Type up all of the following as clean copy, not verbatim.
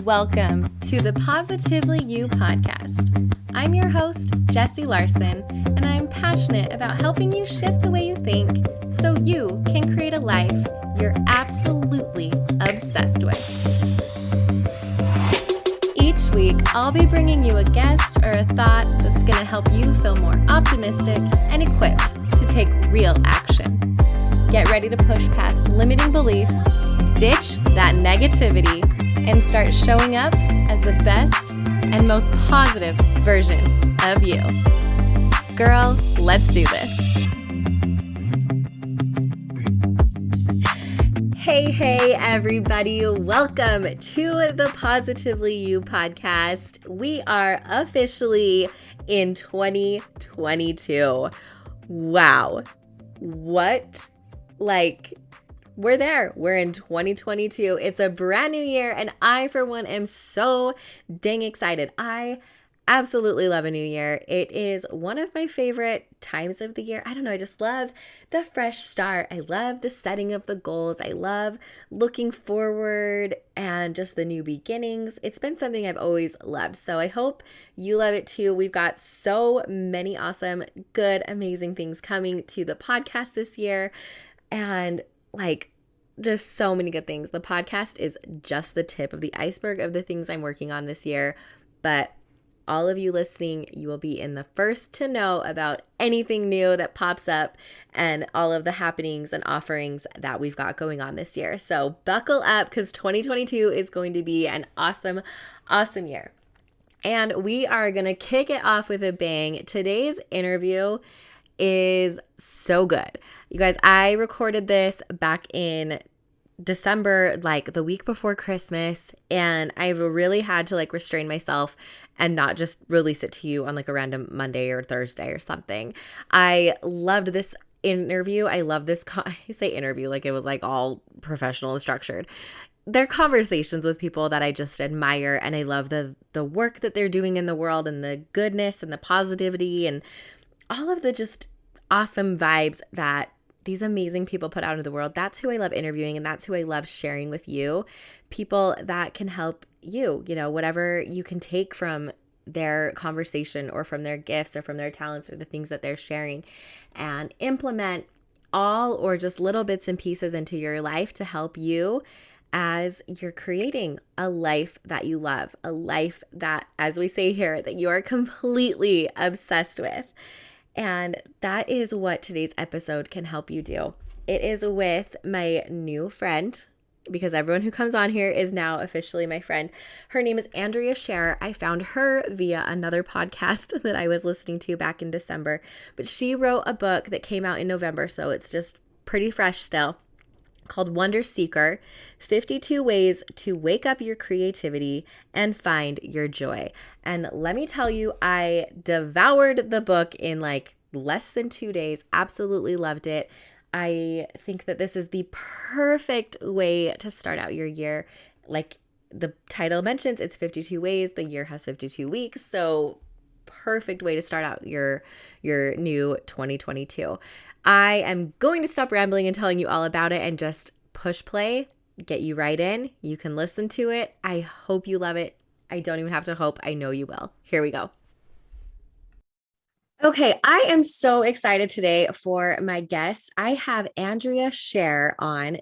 Welcome to the Positively You podcast. I'm your host, Jessie Larson, and I'm passionate about helping you shift the way you think so you can create a life you're absolutely obsessed with. Each week, I'll be bringing you a guest or a thought that's going to help you feel more optimistic and equipped to take real action. Get ready to push past limiting beliefs, ditch that negativity, and start showing up as the best and most positive version of you. Girl, let's do this. Hey, everybody. Welcome to the Positively You podcast. We are officially in 2022. Wow. What? We're there. We're in 2022. It's a brand new year, and I, for one, am so dang excited. I absolutely love a new year. It is one of my favorite times of the year. I don't know. I just love the fresh start. I love the setting of the goals. I love looking forward and just the new beginnings. It's been something I've always loved. So I hope you love it too. We've got so many awesome, good, amazing things coming to the podcast this year. And just so many good things. The podcast is just the tip of the iceberg of the things I'm working on this year. But all of you listening, you will be in the first to know about anything new that pops up and all of the happenings and offerings that we've got going on this year. So buckle up, because 2022 is going to be an awesome, awesome year. And we are going to kick it off with a bang. Today's interview is so good. You guys, I recorded this back in December, the week before Christmas, and I really had to restrain myself and not just release it to you on a random Monday or Thursday or something. I loved this interview. I love this, I say interview like it was all professional and structured. They're conversations with people that I just admire, and I love the work that they're doing in the world and the goodness and the positivity and all of the just awesome vibes that these amazing people put out into the world. That's who I love interviewing, and that's who I love sharing with you. People that can help you, whatever you can take from their conversation or from their gifts or from their talents or the things that they're sharing, and implement all or just little bits and pieces into your life to help you as you're creating a life that you love, a life that, as we say here, that you are completely obsessed with. And that is what today's episode can help you do. It is with my new friend, because everyone who comes on here is now officially my friend. Her name is Andrea Scher. I found her via another podcast that I was listening to back in December, but she wrote a book that came out in November, so it's just pretty fresh still, called Wonder Seeker: 52 Ways to Wake Up Your Creativity and Find Your Joy. And let me tell you, I devoured the book in less than 2 days. Absolutely loved it. I think that this is the perfect way to start out your year. Like the title mentions, it's 52 ways. The year has 52 weeks. So perfect way to start out your new 2022. I am going to stop rambling and telling you all about it and just push play, get you right in. You can listen to it. I hope you love it. I don't even have to hope. I know you will. Here we go. Okay, I am so excited today for my guest. I have Andrea Scher on.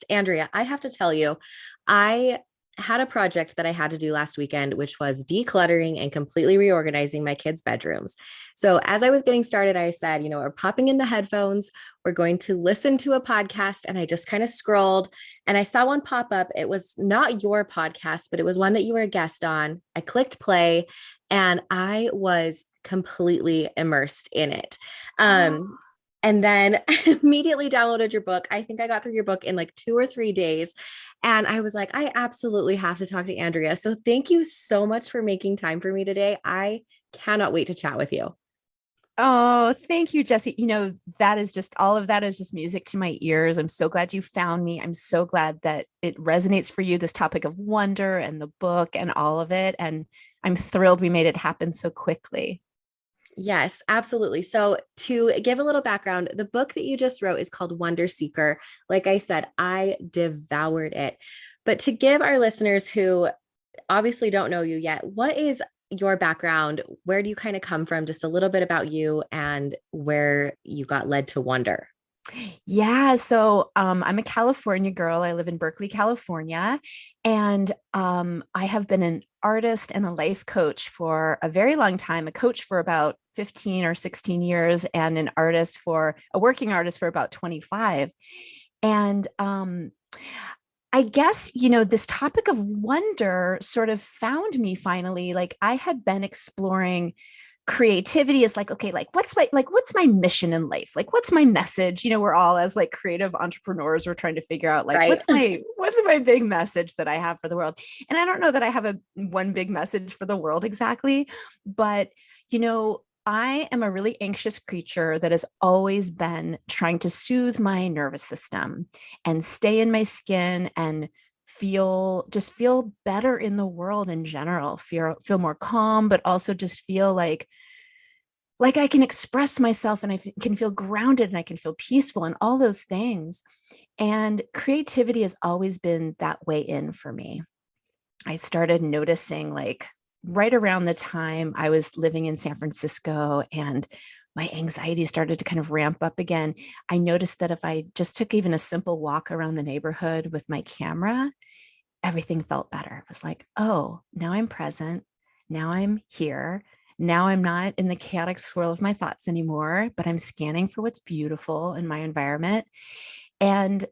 Andrea, I have to tell you, I had a project that I had to do last weekend, which was decluttering and completely reorganizing my kids' bedrooms. So as I was getting started, I said, we're popping in the headphones. We're going to listen to a podcast. And I just kind of scrolled and I saw one pop up. It was not your podcast, but it was one that you were a guest on. I clicked play and I was completely immersed in it. And then immediately downloaded your book. I think I got through your book in 2 or 3 days. And I was like, I absolutely have to talk to Andrea. So thank you so much for making time for me today. I cannot wait to chat with you. Oh, thank you, Jessie. That is just, all of that is just music to my ears. I'm so glad you found me. I'm so glad that it resonates for you, this topic of wonder and the book and all of it. And I'm thrilled we made it happen so quickly. Yes, absolutely. So to give a little background, the book that you just wrote is called Wonder Seeker. Like I said, I devoured it. But to give our listeners who obviously don't know you yet, what is your background? Where do you kind of come from? Just a little bit about you and where you got led to wonder. Yeah, so I'm a California girl. I live in Berkeley, California, and I have been an artist and a life coach for a very long time. A coach for about 15 or 16 years, and an artist for a working artist for about 25. And I guess, this topic of wonder sort of found me finally. Like I had been exploring creativity is like, okay, what's my mission in life? Like what's my message? We're all as like creative entrepreneurs, we're trying to figure out like Right. what's my big message that I have for the world. And I don't know that I have a one big message for the world exactly, but I am a really anxious creature that has always been trying to soothe my nervous system and stay in my skin and feel better in the world in general, feel more calm, but also just feel like I can express myself and can feel grounded and I can feel peaceful and all those things. And creativity has always been that way in for me. I started noticing like right around the time I was living in San Francisco and my anxiety started to kind of ramp up again. I noticed that if I just took even a simple walk around the neighborhood with my camera, everything felt better. It was like, oh, now I'm present. Now I'm here. Now I'm not in the chaotic swirl of my thoughts anymore, but I'm scanning for what's beautiful in my environment. And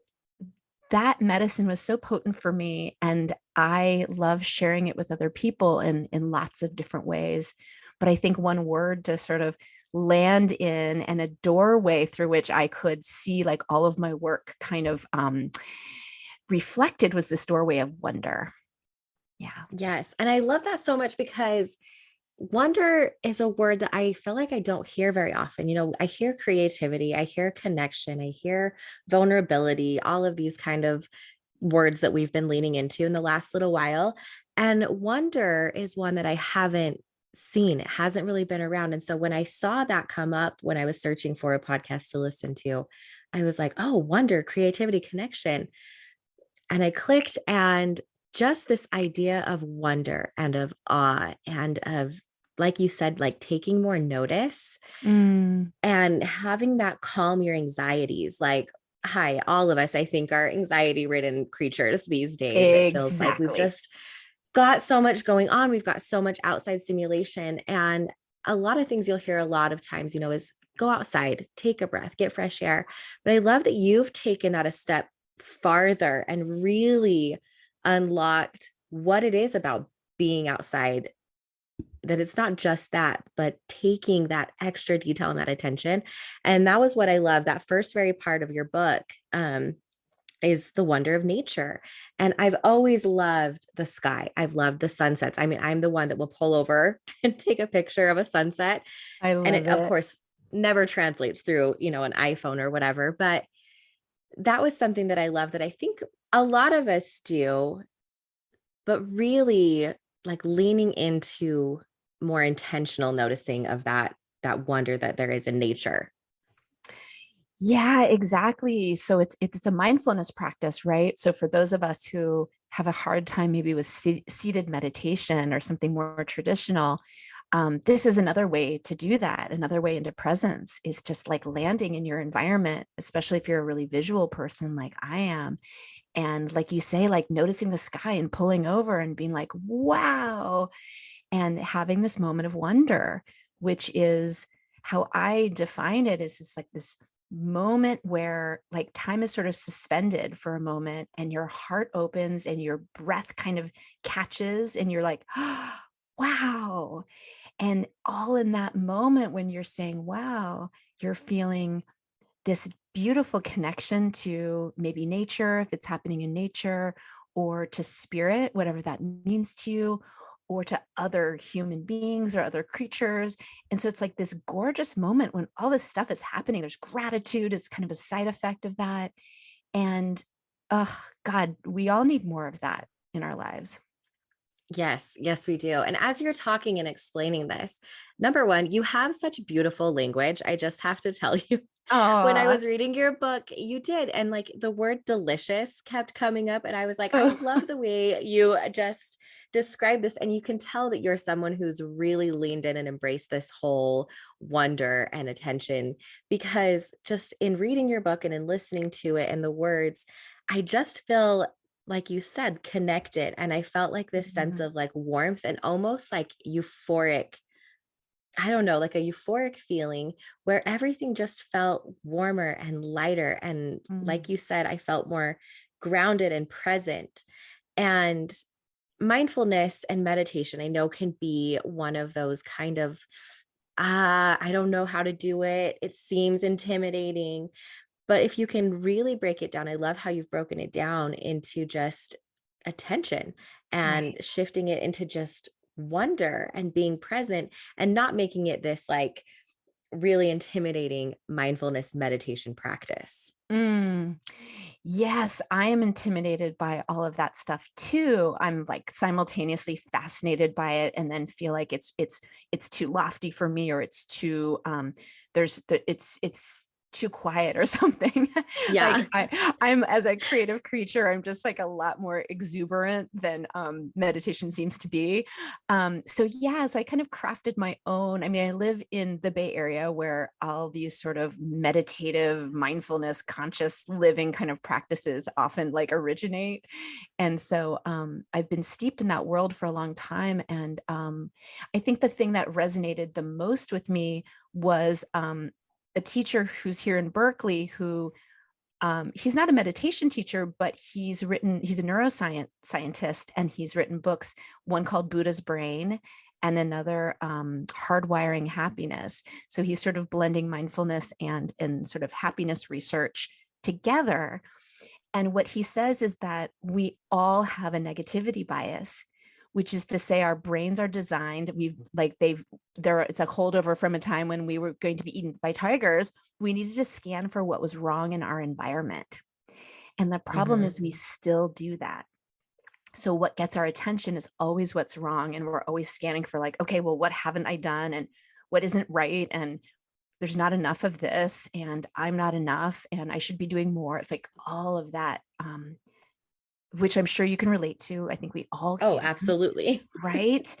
that medicine was so potent for me. And I love sharing it with other people in lots of different ways. But I think one word to sort of land in and a doorway through which I could see like all of my work kind of reflected was this doorway of wonder. Yeah. Yes. And I love that so much because wonder is a word that I feel like I don't hear very often. I hear creativity, I hear connection, I hear vulnerability, all of these kind of words that we've been leaning into in the last little while. And wonder is one that I haven't seen. It hasn't really been around. And so when I saw that come up when I was searching for a podcast to listen to, I was like, oh, wonder, creativity, connection. And I clicked, and just this idea of wonder and of awe and of, like you said, like taking more notice Mm, and having that calm your anxieties. Like, hi, all of us, I think, are anxiety ridden creatures these days. It feels like we've exactly. just got so much going on. We've got so much outside stimulation. And a lot of things you'll hear a lot of times, is go outside, take a breath, get fresh air. But I love that you've taken that a step farther and really unlocked what it is about being outside, that it's not just that, but taking that extra detail and that attention. And that was what I love. That first very part of your book is the wonder of nature. And I've always loved the sky. I've loved the sunsets. I mean, I'm the one that will pull over and take a picture of a sunset. I And love it, of it. course, never translates through, an iPhone or whatever. But that was something that I love, that I think a lot of us do, but really like leaning into more intentional noticing of that wonder that there is in nature. Yeah, exactly. So it's a mindfulness practice, right? So for those of us who have a hard time maybe with seated meditation or something more traditional, this is another way to do that. Another way into presence is just like landing in your environment, especially if you're a really visual person like I am. And like you say, like noticing the sky and pulling over and being like, wow, and having this moment of wonder, which is how I define it, is it's like this moment where like time is sort of suspended for a moment and your heart opens and your breath kind of catches and you're like, oh, wow. And all in that moment when you're saying, wow, you're feeling this beautiful connection to maybe nature, if it's happening in nature, or to spirit, whatever that means to you, or to other human beings or other creatures. And so it's like this gorgeous moment when all this stuff is happening. There's gratitude is kind of a side effect of that. And oh God, we all need more of that in our lives. Yes, yes, we do. And as you're talking and explaining this, number one, you have such beautiful language. I just have to tell you. When I Oh, was reading your book, you did. And like the word delicious kept coming up. And I was like, I love the way you just describe this. And you can tell that you're someone who's really leaned in and embraced this whole wonder and attention, because just in reading your book and in listening to it and the words, I just feel, like you said, connected. And I felt like this sense of like warmth and almost like euphoric, I don't know, like a euphoric feeling where everything just felt warmer and lighter. And like Mm. you said, I felt more grounded and present. And mindfulness and meditation, I know, can be one of those kind of, I don't know how to do it. It seems intimidating. But if you can really break it down, I love how you've broken it down into just attention and Right. shifting it into just wonder and being present and not making it this like really intimidating mindfulness meditation practice. Mm. Yes, I am intimidated by all of that stuff too. I'm like simultaneously fascinated by it and then feel like it's too lofty for me, or it's too it's too quiet or something. Yeah. Like I'm, as a creative creature, I'm just like a lot more exuberant than meditation seems to be. So yeah, so I kind of crafted my own. I mean, I live in the Bay Area where all these sort of meditative, mindfulness, conscious living kind of practices often like originate. And so I've been steeped in that world for a long time. And I think the thing that resonated the most with me was a teacher who's here in Berkeley who he's not a meditation teacher, but he's a neuroscience scientist, and he's written books, one called Buddha's Brain and another Hardwiring Happiness. So he's sort of blending mindfulness and sort of happiness research together. And what he says is that we all have a negativity bias, which is to say our brains are designed, it's a holdover from a time when we were going to be eaten by tigers. We needed to scan for what was wrong in our environment. And the problem Hmm. is we still do that. So what gets our attention is always what's wrong. And we're always scanning for like, okay, well, what haven't I done? And what isn't right? And there's not enough of this, and I'm not enough, and I should be doing more. It's like all of that, which I'm sure you can relate to. I think we all Oh, can, absolutely. right?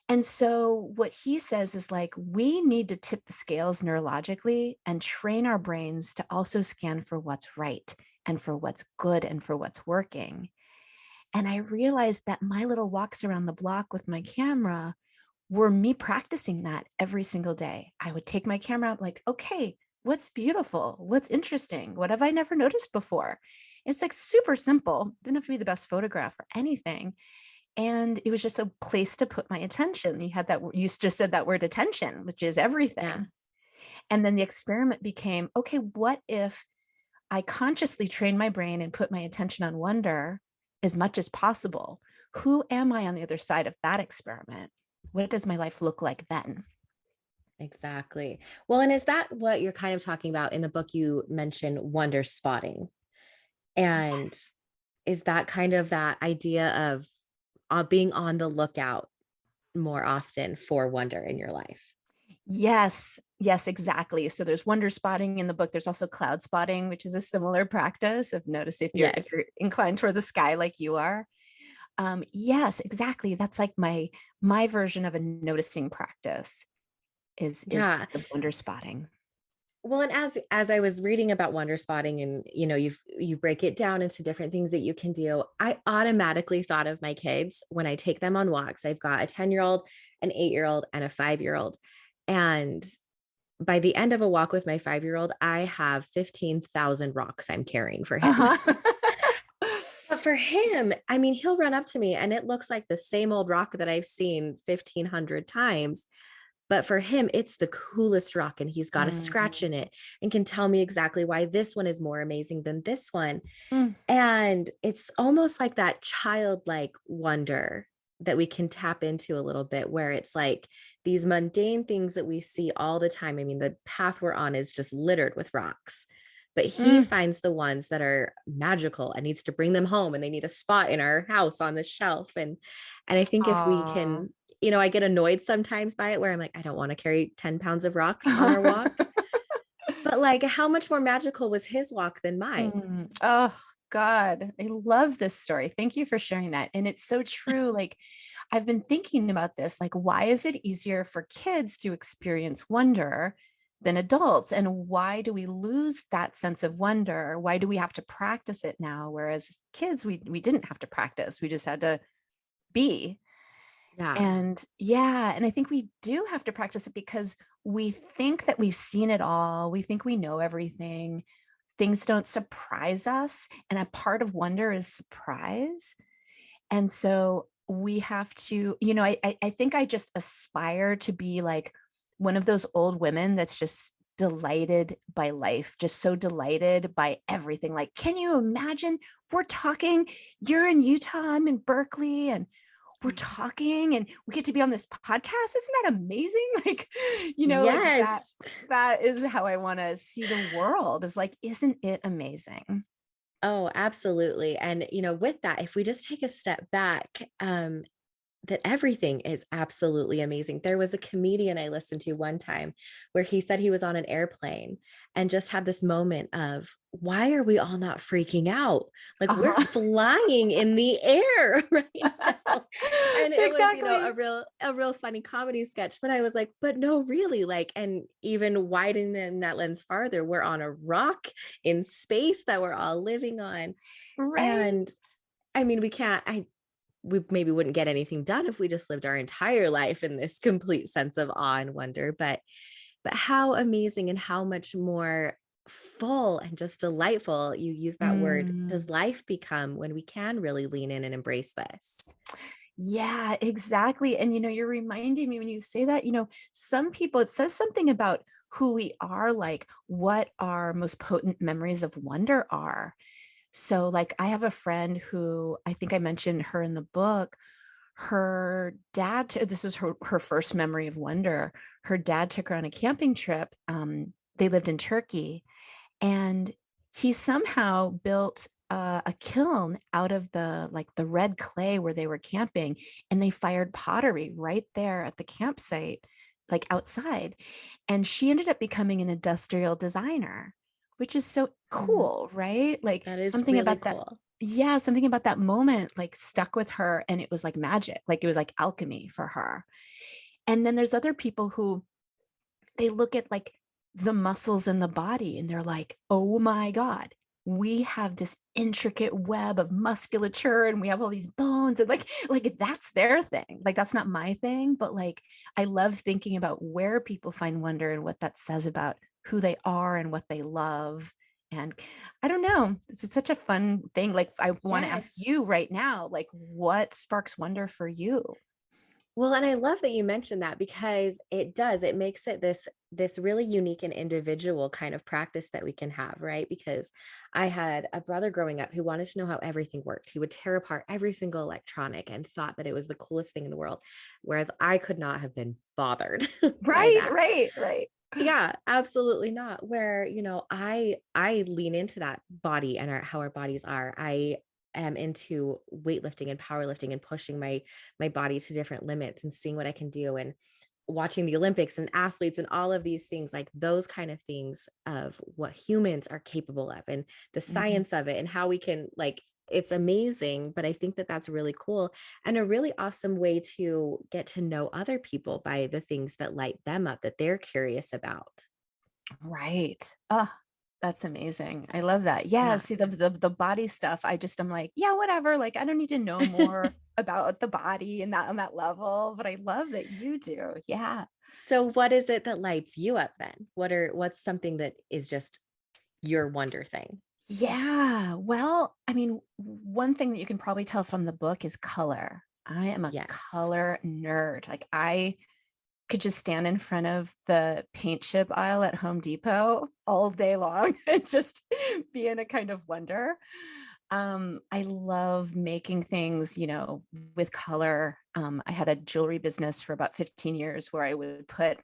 And so what he says is like, we need to tip the scales neurologically and train our brains to also scan for what's right and for what's good and for what's working. And I realized that my little walks around the block with my camera were me practicing that every single day. I would take my camera out, like, okay, what's beautiful? What's interesting? What have I never noticed before? It's like super simple. Didn't have to be the best photograph or anything. And it was just a place to put my attention. You just said that word attention, which is Yeah. everything. And then the experiment became, okay, what if I consciously train my brain and put my attention on wonder as much as possible? Who am I on the other side of that experiment? What does my life look like then? Exactly. Well, and is that what you're kind of talking about in the book? You mentioned wonder spotting. And Yes. is that kind of that idea of being on the lookout more often for wonder in your life? Yes. Yes, exactly. So there's wonder spotting in the book. There's also cloud spotting, which is a similar practice of notice if Yes. you're inclined toward the sky like you are. Yes, exactly. That's like my version of a noticing practice is Yeah. the wonder spotting. Well, and as I was reading about wonder spotting, and you break it down into different things that you can do, I automatically thought of my kids when I take them on walks. I've got a 10-year-old, an 8-year-old, and a 5-year-old. And by the end of a walk with my 5-year-old, I have 15,000 rocks I'm carrying for him. Uh-huh. But for him, I mean, he'll run up to me and it looks like the same old rock that I've seen 1,500 times. But for him, it's the coolest rock, and he's got a scratch Mm, in it and can tell me exactly why this one is more amazing than this one. mm. And it's almost like that childlike wonder that we can tap into a little bit, where it's like these mundane things that we see all the time. I mean, the path we're on is just littered with rocks, but he Mm. finds the ones that are magical and needs to bring them home, and they need a spot in our house on the shelf. And I think if we Aw. can, I get annoyed sometimes by it, where I'm like, I don't want to carry 10 pounds of rocks on our walk. But like, how much more magical was his walk than mine? Oh God, I love this story. Thank you for sharing that. And it's so true. Like, I've been thinking about this. Like, why is it easier for kids to experience wonder than adults? And why do we lose that sense of wonder? Why do we have to practice it now? Whereas kids, we didn't have to practice. We just had to be. Yeah. And yeah, and I think we do have to practice it because we think that we've seen it all. We think we know everything. Things don't surprise us. And a part of wonder is surprise. And so we have to, I think I just aspire to be like one of those old women that's just delighted by life, just so delighted by everything. Like, can you imagine? We're talking, you're in Utah, I'm in Berkeley, and we're talking and we get to be on this podcast. Isn't that amazing? Like, like that, Yes. that is how I want to see the world, is like, isn't it amazing? Oh, absolutely. And, with that, if we just take a step back, that everything is absolutely amazing. There was a comedian I listened to one time where he said he was on an airplane and just had this moment of, why are we all not freaking out? Like, we're Uh-huh. flying in the air right now. And it was, Exactly. a real funny comedy sketch, but I was like, but no, really, like, and even widening that lens farther, we're on a rock in space that we're all living on. Right. And I mean, we maybe wouldn't get anything done if we just lived our entire life in this complete sense of awe and wonder, but how amazing and how much more full and just delightful, you use that word, does Mm. life become when we can really lean in and embrace this. Yeah, exactly. And you're reminding me when you say that, some people, it says something about who we are, like what our most potent memories of wonder are. So, like, I have a friend who, I think I mentioned her in the book. Her dad, this is her first memory of wonder. Her dad took her on a camping trip. They lived in Turkey, and he somehow built a kiln out of the red clay where they were camping, and they fired pottery right there at the campsite, like outside. And she ended up becoming an industrial designer, which is so Mhm. cool, right? Like That is something really about that. cool. Yeah, something about that moment like stuck with her, and it was like magic, like it was like alchemy for her. And then there's other people who, they look at like the muscles in the body and they're like, oh my God, we have this intricate web of musculature and we have all these bones, and like that's their thing. Like that's not my thing, but like I love thinking about where people find wonder and what that says about who they are and what they love. And I don't know, this is such a fun thing. Like I want to ask Yes. you right now, like what sparks wonder for you? Well, and I love that you mentioned that because it makes it this really unique and individual kind of practice that we can have, right? Because I had a brother growing up who wanted to know how everything worked. He would tear apart every single electronic and thought that it was the coolest thing in the world, whereas I could not have been bothered by Right, that. right, right. Yeah, absolutely not. Where, I lean into that body and how our bodies are. I am into weightlifting and powerlifting and pushing my body to different limits and seeing what I can do, and watching the Olympics and athletes and all of these things, like those kind of things of what humans are capable of and the Mhm. science of it and how we can, like, it's amazing. But I think that that's really cool and a really awesome way to get to know other people by the things that light them up, that they're curious about. Right. Oh, that's amazing. I love that. Yeah. Yeah. See the body stuff. I'm like, yeah, whatever. Like, I don't need to know more about the body and that on that level, but I love that you do. Yeah. So what is it that lights you up then? What's something that is just your wonder thing? Yeah. Well, I mean, one thing that you can probably tell from the book is color. I am a Yes. color nerd. Like I could just stand in front of the paint chip aisle at Home Depot all day long and just be in a kind of wonder. I love making things, with color. I had a jewelry business for about 15 years where I would put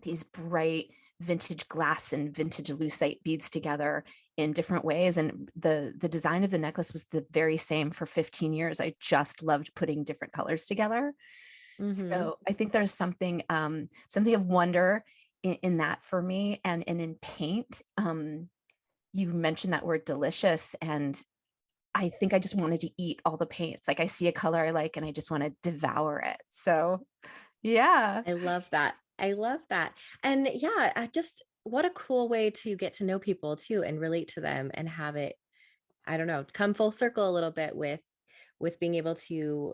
these bright vintage glass and vintage lucite beads together in different ways, and the design of the necklace was the very same for 15 years. I just loved putting different colors together. Mhm. So I think there's something of wonder in that for me. And in paint, you mentioned that word delicious, and I think I just wanted to eat all the paints. Like I see a color I like and I just want to devour it. So yeah. I love that. I love that. And yeah, just what a cool way to get to know people too and relate to them and have it, I don't know, come full circle a little bit with being able to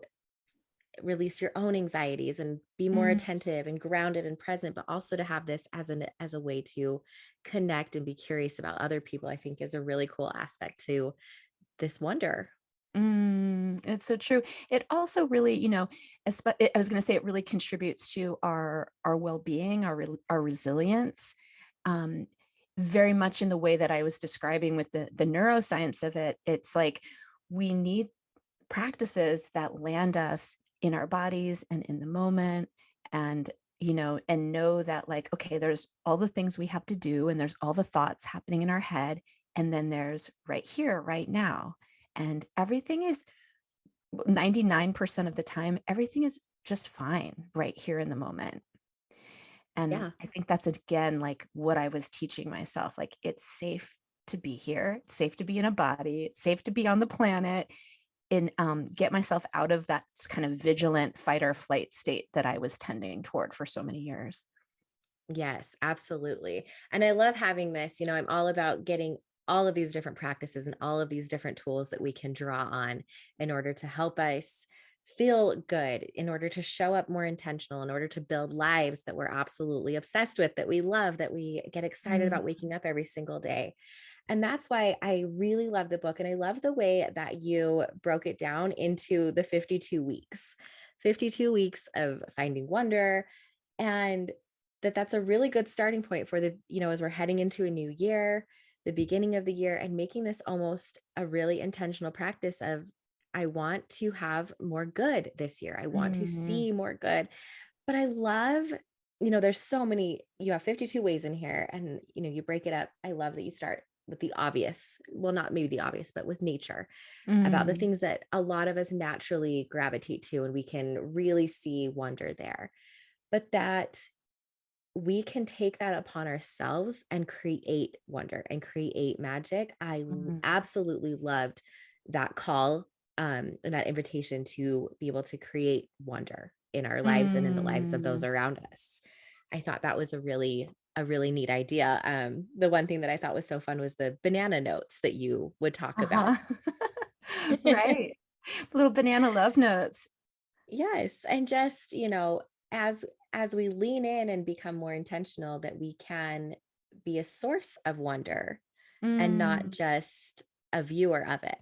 release your own anxieties and be more Mm, attentive and grounded and present, but also to have this as a way to connect and be curious about other people, I think is a really cool aspect to this wonder. it's so true. It also really, I was going to say it really contributes to our well-being, our resilience. Um, very much in the way that I was describing with the neuroscience of it. It's like we need practices that land us in our bodies and in the moment, and and know that, like, okay, there's all the things we have to do, and there's all the thoughts happening in our head, and then there's right here right now, and everything is 99% of the time, everything is just fine right here in the moment. And Yeah. I think that's again like what I was teaching myself, like it's safe to be here, it's safe to be in a body, it's safe to be on the planet, and get myself out of that kind of vigilant fight or flight state that I was tending toward for so many years. Yes, absolutely. And I love having this, I'm all about getting all of these different practices and all of these different tools that we can draw on in order to help us feel good, in order to show up more intentional, in order to build lives that we're absolutely obsessed with, that we love, that we get excited Mm, about waking up every single day. And that's why I really love the book. And I love the way that you broke it down into the 52 weeks, 52 weeks of finding wonder. And that's a really good starting point for as we're heading into a new year, the beginning of the year, and making this almost a really intentional practice of, I want to have more good this year. I want to mm, see more good. But I love, there's so many, you have 52 ways in here and, you break it up. I love that you start with the obvious, well, not maybe the obvious, but with nature, about the mm, things that a lot of us naturally gravitate to, and we can really see wonder there. But that we can take that upon ourselves and create wonder and create magic. mm, Absolutely loved that call, and that invitation to be able to create wonder in our lives and in the lives of those mm. around us. I thought that was a really neat idea. The one thing that I thought was so fun was the banana notes that you would talk about. Uh-huh. Right. Little banana love notes. Yes, and just, as we lean in and become more intentional, that we can be a source of wonder and not Mm. just a viewer of it.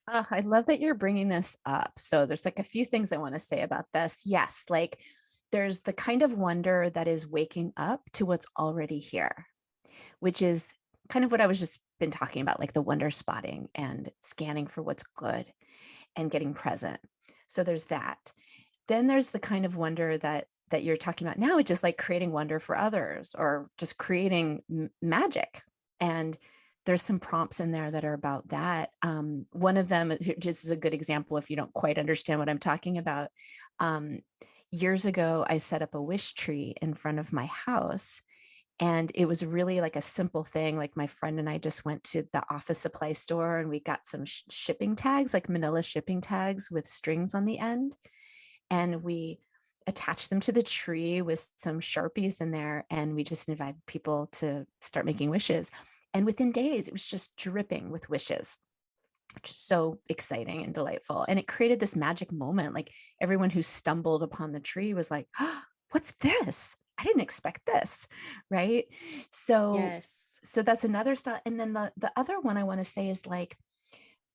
I love that you're bringing this up. So there's like a few things I want to say about this. Yes, like there's the kind of wonder that is waking up to what's already here, which is kind of what I was just been talking about, like the wonder spotting and scanning for what's good and getting present. So there's that. Then there's the kind of wonder that you're talking about now, which is like creating wonder for others or just creating magic. And there's some prompts in there that are about that. One of them just is a good example if you don't quite understand what I'm talking about. Um, Years ago, I set up a wish tree in front of my house, and it was really like a simple thing. Like my friend and I just went to the office supply store and we got some shipping tags, like manila shipping tags with strings on the end. And we attached them to the tree with some Sharpies in there. And we just invited people to start making wishes. And within days, it was just dripping with wishes, which is so exciting and delightful. And it created this magic moment. Like everyone who stumbled upon the tree was like, oh, what's this? I didn't expect this. Right. So, Yes. so that's another style. And then the other one I want to say is like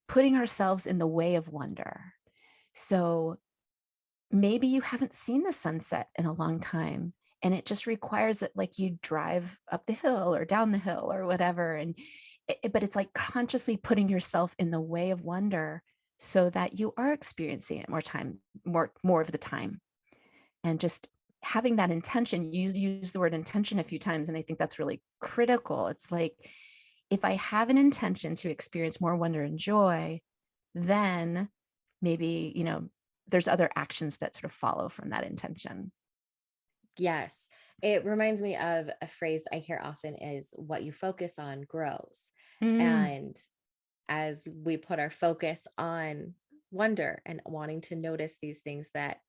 putting ourselves in the way of wonder. So maybe you haven't seen the sunset in a long time, and it just requires that like you drive up the hill or down the hill or whatever, and but it's like consciously putting yourself in the way of wonder so that you are experiencing it more of the time, and just having that intention. Use the word intention a few times, and I think that's really critical. It's like if I have an intention to experience more wonder and joy, then maybe there's other actions that sort of follow from that intention. Yes. It reminds me of a phrase I hear often is what you focus on grows. Mm, And as we put our focus on wonder and wanting to notice these things, that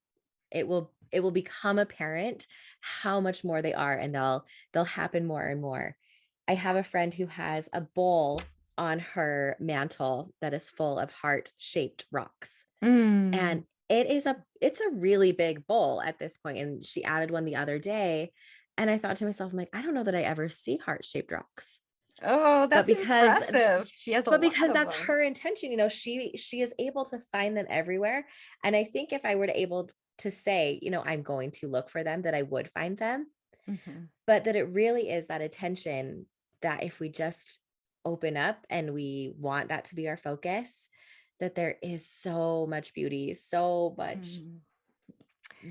it will become apparent how much more they are, and they'll happen more and more. I have a friend who has a bowl on her mantle that is full of heart-shaped rocks. And mm. it's a really big bowl at this point. And she added one the other day. And I thought to myself, I'm like, I don't know that I ever see heart-shaped rocks. Oh, But that's because impressive. She has a but lot because of that's them. her intention, she is able to find them everywhere. And I think if I were to able to say, I'm going to look for them, that I would find them. Mhm. But that it really is that attention, that if we just open up and we want that to be our focus, that there is so much beauty, so much Mm.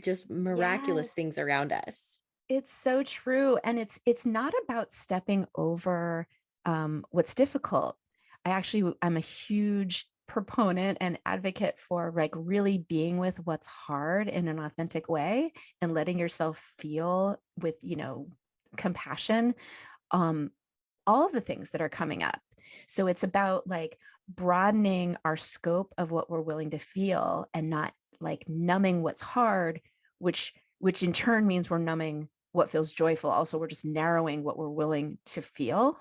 just miraculous Yes. things around us. It's so true. And it's not about stepping over what's difficult. I'm a huge proponent and advocate for like really being with what's hard in an authentic way and letting yourself feel with, compassion, um, all of the things that are coming up. So it's about like broadening our scope of what we're willing to feel and not like numbing what's hard, which in turn means we're numbing what feels joyful. Also, we're just narrowing what we're willing to feel.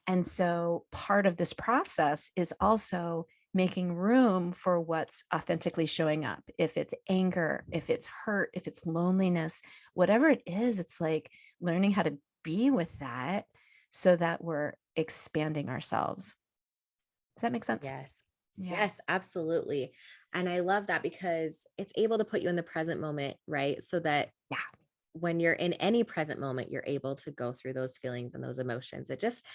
And so part of this process is also making room for what's authentically showing up. If it's anger, if it's hurt, if it's loneliness, whatever it is, it's like learning how to be with that so that we're expanding ourselves. Does that make sense? Yes. Yeah. Yes, absolutely. And I love that because it's able to put you in the present moment, right? So that Yeah. when you're in any present moment, you're able to go through those feelings and those emotions. It just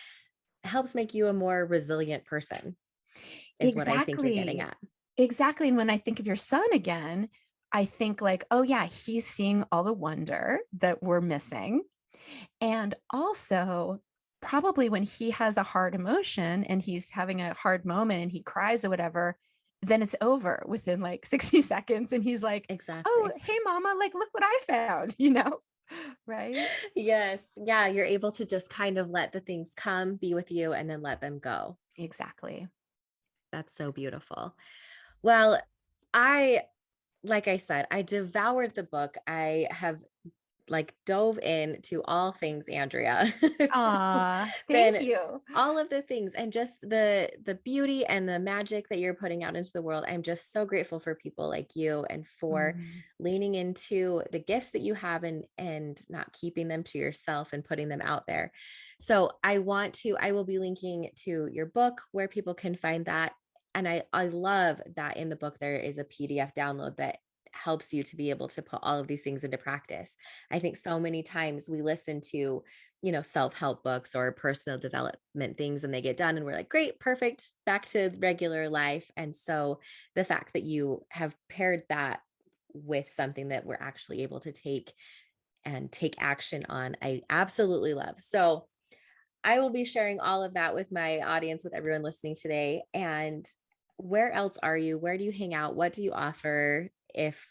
helps make you a more resilient person, is what I think you're getting Exactly. at. Exactly. And when I think of your son again, I think like, oh yeah, he's seeing all the wonder that we're missing. And also, probably when he has a hard emotion and he's having a hard moment and he cries or whatever, then it's over within like 60 seconds. And he's like, oh, Exactly. hey, mama, like, look what I found, Right? Yes. Yeah. You're able to just kind of let the things come, be with you, and then let them go. Exactly. That's so beautiful. Well, I, like I said, I devoured the book. I have like dove into all things Andrea. Aw, thank Been you. all of the things, and just the beauty and the magic that you're putting out into the world. I'm just so grateful for people like you, and for Mm, leaning into the gifts that you have, and not keeping them to yourself and putting them out there. So I will be linking to your book where people can find that. And I love that in the book there is a PDF download that helps you to be able to put all of these things into practice. I think so many times we listen to, self-help books or personal development things, and they get done and we're like, great, perfect, back to regular life. And so the fact that you have paired that with something that we're actually able to take action on, I absolutely love. So I will be sharing all of that with my audience, with everyone listening today. And where else are you? Where do you hang out? What do you offer? If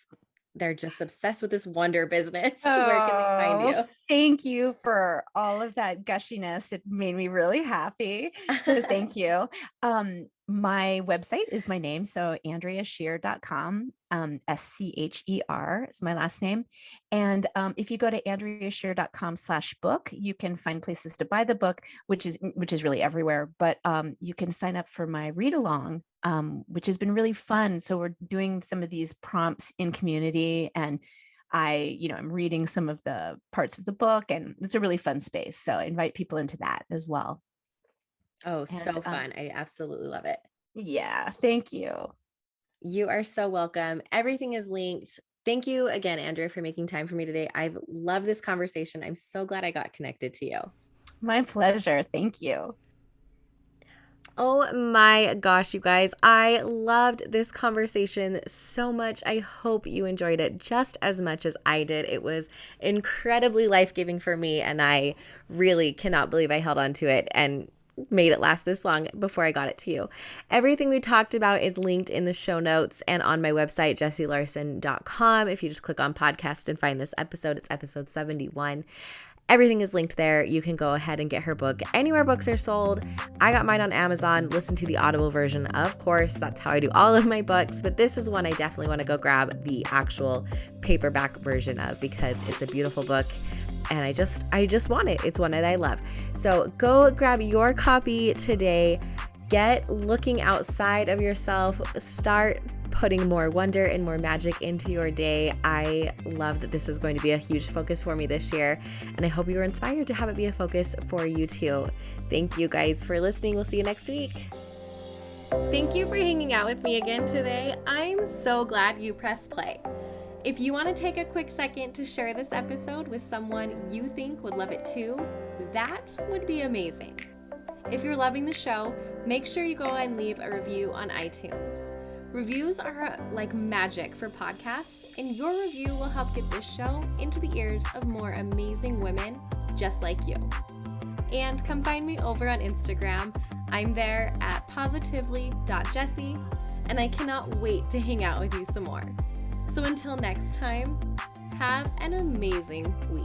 they're just obsessed with this wonder business, where can they find Oh, you? thank you for all of that gushiness. It made me really happy. So thank you. My website is my name. So AndreaScher.com. SCHER is my last name. And if you go to AndreaScher.com/book, you can find places to buy the book, which is really everywhere. But you can sign up for my read along, which has been really fun. So we're doing some of these prompts in community, and I'm reading some of the parts of the book, and it's a really fun space. So I invite people into that as well. Oh, And so fun. I absolutely love it. yeah, thank you. You are so welcome. Everything is linked. Thank you again, Andrea, for making time for me today. I've loved this conversation. I'm so glad I got connected to you. My pleasure. Thank you. Oh my gosh, you guys, I loved this conversation so much. I hope you enjoyed it just as much as I did. It was incredibly life-giving for me, and I really cannot believe I held on to it and made it last this long before I got it to you. Everything we talked about is linked in the show notes and on my website, jessielarson.com. If you just click on podcast and find this episode, it's episode 71. Everything is linked there. You can go ahead and get her book anywhere books are sold. I got mine on Amazon. Listen to the Audible version, of course. That's how I do all of my books. But this is one I definitely want to go grab the actual paperback version of because it's a beautiful book. And I just want it. It's one that I love. So go grab your copy today. Get looking outside of yourself. Start putting more wonder and more magic into your day. I love that this is going to be a huge focus for me this year, and I hope you are inspired to have it be a focus for you too. Thank you guys for listening. We'll see you next week. Thank you for hanging out with me again today. I'm so glad you pressed play. If you want to take a quick second to share this episode with someone you think would love it too, that would be amazing. If you're loving the show, make sure you go and leave a review on iTunes. Reviews are like magic for podcasts, and your review will help get this show into the ears of more amazing women just like you. And come find me over on Instagram. I'm there at positively.jessie, and I cannot wait to hang out with you some more. So until next time, have an amazing week.